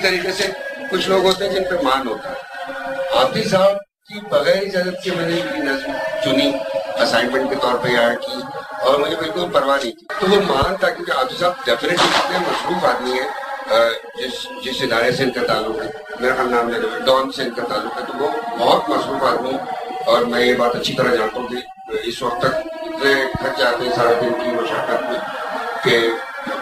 طریقے سے کچھ لوگ ہوتے ہیں جن پہ مان ہوتا ہے. حافظ صاحب کی بغیر اجازت کے میں نے یہ نظم چنی اسائنمنٹ کے طور پہ یہاں کی, اور مجھے بالکل پرواہ نہیں تھی. تو وہ مان تھا کیونکہ حافظ صاحب ڈیفینیٹلی اتنے مصروف آدمی ہیں, جس ادارے سے ان کا تعلق ہے, میرا خیال نام لے لو ڈان سے ان کا تعلق ہے, تو وہ بہت مصروف آدمی ہیں. اور میں یہ بات اچھی طرح جانتا ہوں کہ اس وقت تک اتنے تھک جاتے ہیں سارے دن کی مشقت میں کہ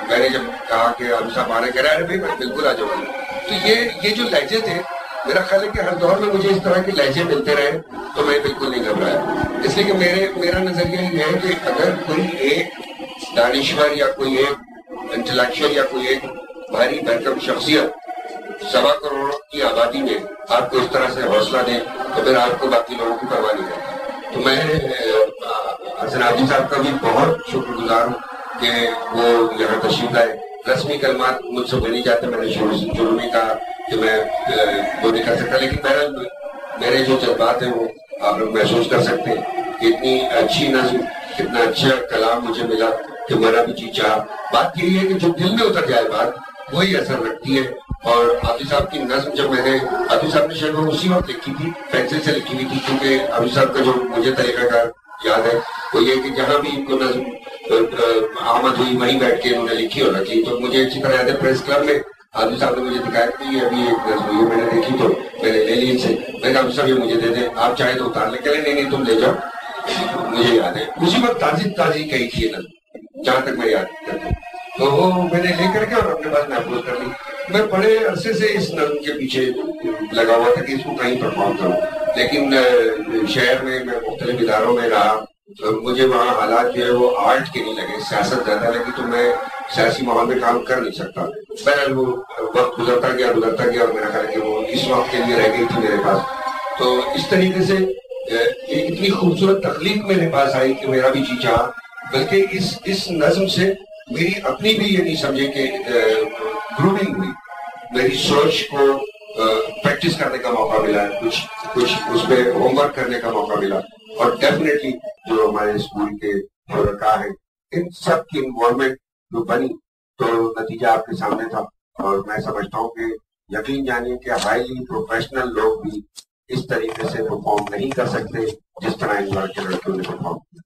میں نے جب کہا کہ حافظ صاحب آنے کہہ رہے ہیں, میں بالکل آ جاؤں گا. تو یہ جو لہجے تھے, میرا خیال ہے کہ ہر دور میں مجھے اس طرح کے لہجے ملتے رہے تو میں بالکل نہیں گھبرایا. اس لیے کہ میرا نظریہ یہ ہے کہ اگر کوئی ایک دانشور یا کوئی ایک انٹلیکچوئل یا کوئی ایک بھاری بھرکم شخصیت 1.25 کروڑ کی آبادی میں آپ کو اس طرح سے حوصلہ دے تو پھر آپ کو باقی لوگوں کی پرواہ نہیں کرتا. تو میں حسن حاجی صاحب کا بھی بہت شکر گزار ہوں کہ وہ یہاں تشریف لائے. رسمی کلمات مجھ سے بنی جاتے, میں نے شروع میں کہا کہ میں وہ نہیں کر سکتا, لیکن میرے جو جذبات ہیں وہ آپ لوگ محسوس کر سکتے ہیں. اتنی اچھی نظم, اتنا اچھا کلام مجھے ملا کہ میرا بھی جی چاہا. بات یہی ہے کہ جو دل میں اتر جائے بات وہی اثر رکھتی ہے. اور حافظ صاحب کی نظم جب میں نے, حافظ صاحب نے شاید اسی وقت لکھی تھی, پینسل سے لکھی ہوئی تھی, کیونکہ حافظ صاحب کا جو مجھے طریقہ کار یاد ہے وہ یہ کہ جہاں بھی ان کو نظم آمد ہوئی وہیں بیٹھ کے انہوں نے لکھی ہو رکھی. تو مجھے اچھی طرح یاد ہے پریس کلب میں حافظ صاحب نے مجھے دکھایا کہ ابھی ایک نظم ہوئی, میں نے دیکھی تو میں نے لے لی ان سے. میں نے کہا حافظ صاحب یہ مجھے دے دیں, آپ چاہیں تو اتار لیں. کہ نہیں تم لے جاؤ. مجھے یاد ہے اسی وقت تازی کہی تھی نظم, جہاں تک میں یاد کرتا ہوں. تو وہ میں نے لے کر کے اور اپنے پاس محفوظ کر لی. میں بڑے عرصے سے اس نظم کے پیچھے لگا ہوا تھا کہ اس کو کہیں پرفارم کروں, لیکن شہر میں مختلف اداروں میں رہا, مجھے وہاں حالات جو ہے وہ آرٹ کے نہیں لگے, سیاست زیادہ لگی, تو میں سیاسی ماحول میں کام کر نہیں سکتا. بہرحال وہ وقت گزرتا گیا اور میرا خیال ہے کہ وہ اس وقت کے لیے رہ گئی تھی میرے پاس. تو اس طریقے سے ایک اتنی خوبصورت تخلیق میرے پاس آئی کہ میرا بھی جی چاہا. بلکہ اس نظم سے میری اپنی بھی یہ نہیں سمجھے کہ گرومنگ ہوئی, میری سوچ کو پریکٹس کرنے کا موقع ملا, کچھ اس پہ ہوم ورک کرنے کا موقع ملا. اور ڈیفینیٹلی جو ہمارے اسکول کے شرکاء ہیں ان سب کی انوالومنٹ جو بنی تو نتیجہ آپ کے سامنے تھا. اور میں سمجھتا ہوں کہ یقین جانیے کہ ہائیلی پروفیشنل لوگ بھی اس طریقے سے پرفارم نہیں کر سکتے جس طرح ان لڑکیوں نے پرفارم کیا.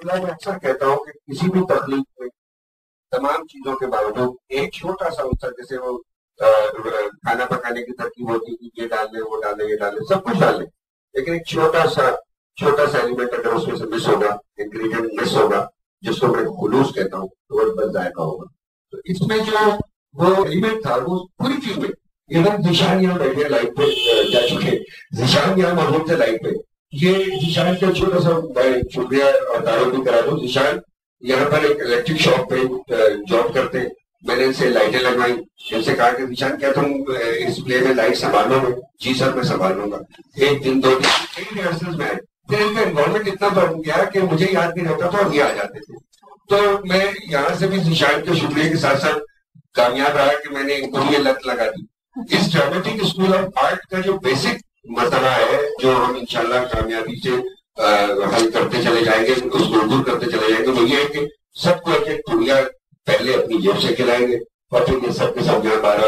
میں اکثر کہتا ہوں کہ کسی بھی تخلیق میں تمام چیزوں کے باوجود ایک چھوٹا سا عنصر, جیسے وہ کھانا پکانے کی ترکیب ہوتی ہے کہ یہ ڈال لیں وہ ڈال لیں یہ ڈال لیں سب کچھ ڈال لیں, لیکن ایک چھوٹا سا ایلیمنٹ اگر اس میں سے مس ہوگا, انگریڈینٹ مس ہوگا, جس کو میں خلوص کہتا ہوں, تو وہ بس ذائقہ ہوگا. تو اس میں جو وہ ایلیمنٹ تھا وہ پوری چیز میں, ایون ذیشان یہاں بیٹھے لائٹ پہ جا چکے, ذیشان یہاں موجود تھے لائٹ پہ. یہ ذیشان کا چھوٹا سا شکریہ اور تعارف بھی کرا دوں. ذیشان یہاں پر ایک الیکٹرک شاپ پہ جاب کرتے, میں نے ان سے لائٹیں لگوائیں, ان سے کہا کہ ذیشان کیا تم اس پلے میں لائٹ سنبھالو گے؟ جی سر میں سنبھال لوں گا. ایک دن 2 دن کئی ریہرسلز میں آئے, پھر ان کا انوالومنٹ اتنا بڑھ گیا کہ مجھے یاد نہیں رہتا تھا اور یہ آ جاتے تھے. تو میں یہاں سے بھی ذیشان کے شکریہ کے ساتھ ساتھ کامیاب رہا کہ میں نے ان کو یہ لت لگا دی. اس ڈرامٹک اسکول آف آرٹ کا جو بیسک مسئلہ ہے جو ہم انشاءاللہ کامیابی سے حل کرتے چلے جائیں گے, اس کو دور کرتے چلے جائیں گے, وہ یہ ہے کہ سب کو ایک ایک پڑیا پہلے اپنی جیب سے کھلائیں گے, اور پھر یہ سب کے سب یہاں 12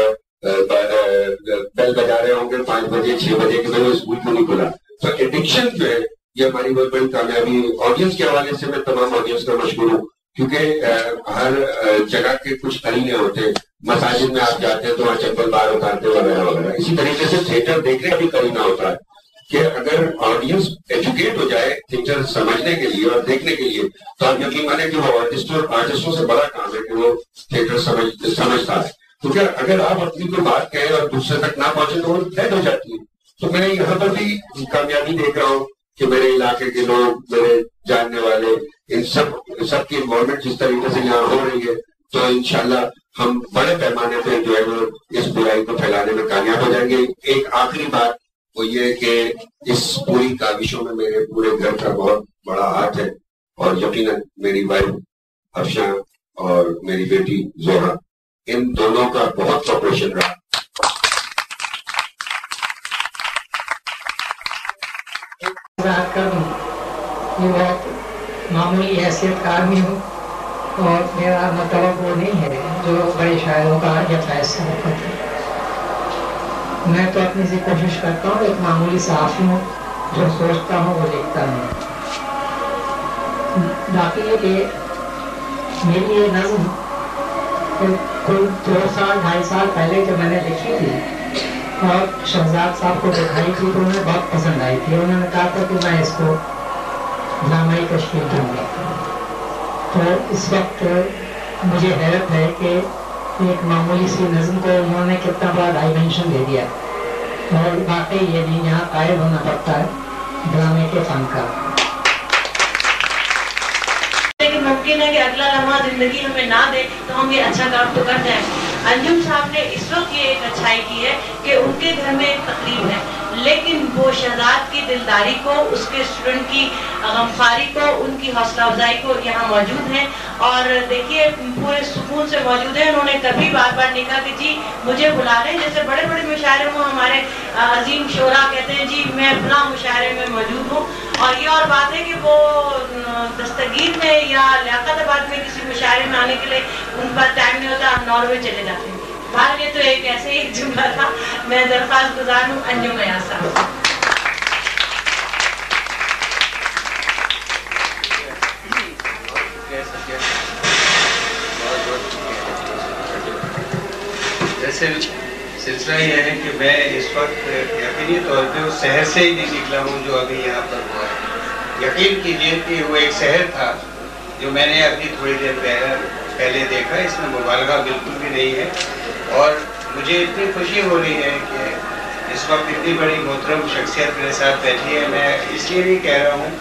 بیل بجا رہے ہوں گے 5 بجے 6 بجے کہ میں اسکول کیوں نہیں کھلا. تو ایڈکشن جو ہے یہ ہماری بہت بڑی کامیابی. آڈینس کے حوالے سے میں تمام آڈینس کا مشکور ہوں, کیونکہ ہر جگہ کے کچھ قرینے ہوتے ہیں. مساجد میں آپ جاتے ہیں تو وہاں چپل باہر اتارتے وغیرہ وغیرہ. اسی طریقے سے تھیٹر دیکھنے کا بھی قرینہ ہوتا ہے کہ اگر آڈینس ایجوکیٹ ہو جائے تھیٹر سمجھنے کے لیے اور دیکھنے کے لیے, تو آپ یقین مانیں کہ وہ آرٹسٹوں سے بڑا کام ہے کہ وہ تھیٹر سمجھتا ہے. کیونکہ اگر آپ اپنی کوئی بات کہیں اور دوسرے تک نہ پہنچے تو وہ ڈیڈ ہو جاتی ہے. تو میں یہاں پر بھی کامیابی دیکھ رہا ہوں کہ میرے علاقے کے لوگ, میرے جاننے والے, ان سب کی انوالومنٹ جس طریقے سے یہاں ہو رہی ہے, تو انشاءاللہ ہم بڑے پیمانے پہ جو ہے وہ اس برائی کو پھیلانے میں کامیاب ہو جائیں گے. ایک آخری بات وہ یہ کہ اس پوری کاوشوں میں میرے پورے گھر کا بہت بڑا ہاتھ ہے, اور یقیناً میری وائف افشاں اور میری بیٹی زہرا, ان دونوں کا بہت کوپریشن رہا. کر دوں کہ میں معمولی حیثیت کا آدمی ہوں, اور میرا مطلب وہ نہیں ہے جو بڑے شاعروں کا یا فیصلہ وقت ہے. میں تو اپنی سے کوشش کرتا ہوں، ایک معمولی صحافی ہوں، جو سوچتا ہوں وہ لکھتا ہوں. باقی یہ کہ میری یہ نظم کوئی 2 سال 2.5 سال پہلے جو میں نے لکھی تھی اور شہزاد صاحب کو دکھائی تھی تو انہیں بہت پسند آئی تھی. انہوں نے کہا تھا کہ میں اس کو ڈرامائی تشکیل دوں گا. تو اس وقت مجھے حیرت ہے کہ ایک معمولی سی نظم کو انہوں نے کتنا بڑا ڈائمینشن دے دیا، اور واقعی یہ نہیں یہاں قائل ہونا پڑتا ہے ڈرامے کے فن کا. لیکن ممکن ہے کہ اگلا لمحہ زندگی ہمیں نہ دے تو ہم یہ اچھا کام تو کر جائیں. انجم صاحب نے اس وقت یہ ایک اچھائی کی ہے کہ ان کے گھر میں ایک تقریب ہے، لیکن وہ شہزاد کی دلداری کو، اس کے اسٹوڈنٹ کی غمخواری کو، ان کی حوصلہ افزائی کو یہاں موجود ہیں. اور دیکھیے پورے سکون سے موجود ہیں. انہوں نے کبھی بار بار نہیں کہا کہ جی مجھے بلا لیں، جیسے بڑے بڑے مشاعرے ہوں ہمارے عظیم شعراء کہتے ہیں جی میں فلاں مشاعرے میں موجود ہوں. اور یہ اور بات ہے کہ وہ دستگیر میں یا لیاقت آباد میں کسی مشاعرے میں آنے کے لیے ان پر ٹائم نہیں ہوتا، ہم ناروے چلے جاتے ہیں. بہرحال یہ تو ایک ایسے ہی جملہ تھا. میں درخواست گزار ہوں انجم ایاز صاحب. جیسے سلسلہ یہ ہے کہ میں اس وقت یقینی طور پہ اس شہر سے ہی نہیں نکلا ہوں جو ابھی یہاں پر ہوا ہے. یقین کیجیے کہ وہ ایک شہر تھا جو میں نے ابھی تھوڑی دیر پہلے دیکھا. اس میں مبالغہ بالکل بھی نہیں ہے. اور مجھے اتنی خوشی ہو رہی ہے کہ اس وقت اتنی بڑی محترم شخصیت میرے ساتھ بیٹھی ہے. میں اس لیے نہیں کہہ رہا ہوں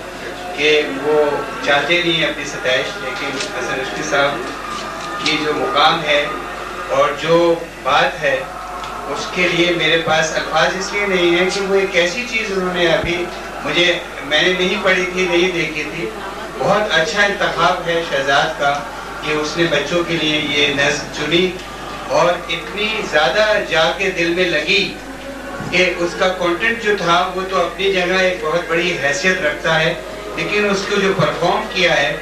کہ وہ چاہتے نہیں ہیں اپنی ستائش، لیکن حسن رشدی صاحب کی جو مقام ہے اور جو بات ہے اس کے لیے میرے پاس الفاظ اس لیے نہیں ہیں کہ وہ ایک ایسی چیز انہوں نے ابھی میں نے نہیں پڑھی تھی، نہیں دیکھی تھی. بہت اچھا انتخاب ہے شہزاد کا کہ اس نے بچوں کے لیے یہ نظم چنی اور اتنی زیادہ جا کے دل میں لگی کہ اس کا کنٹینٹ جو تھا وہ تو اپنی جگہ ایک بہت بڑی حیثیت رکھتا ہے، لیکن اس کو جو پرفارم کیا ہے.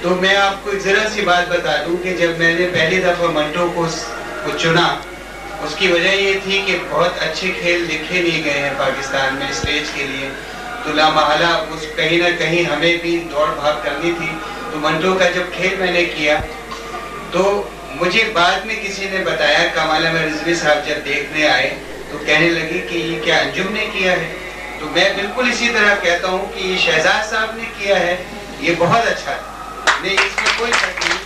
تو میں آپ کو ایک ذرا سی بات بتا دوں کہ جب میں نے پہلی دفعہ منٹو کو چنا، اس کی وجہ یہ تھی کہ بہت اچھے کھیل لکھے نہیں گئے ہیں پاکستان میں اسٹیج کے لیے. تو لامحالہ کہیں نہ کہیں ہمیں بھی دوڑ بھاگ کرنی تھی. تو منٹو کا جب کھیل میں نے کیا تو مجھے بعد میں کسی نے بتایا، کمال احمد رضوی صاحب جب دیکھنے آئے تو کہنے لگے کہ یہ کیا انجم نے کیا ہے. تو میں بالکل اسی طرح کہتا ہوں کہ یہ شہزاد صاحب نے کیا ہے، یہ بہت اچھا ہے، نہیں اس میں کوئی شک نہیں.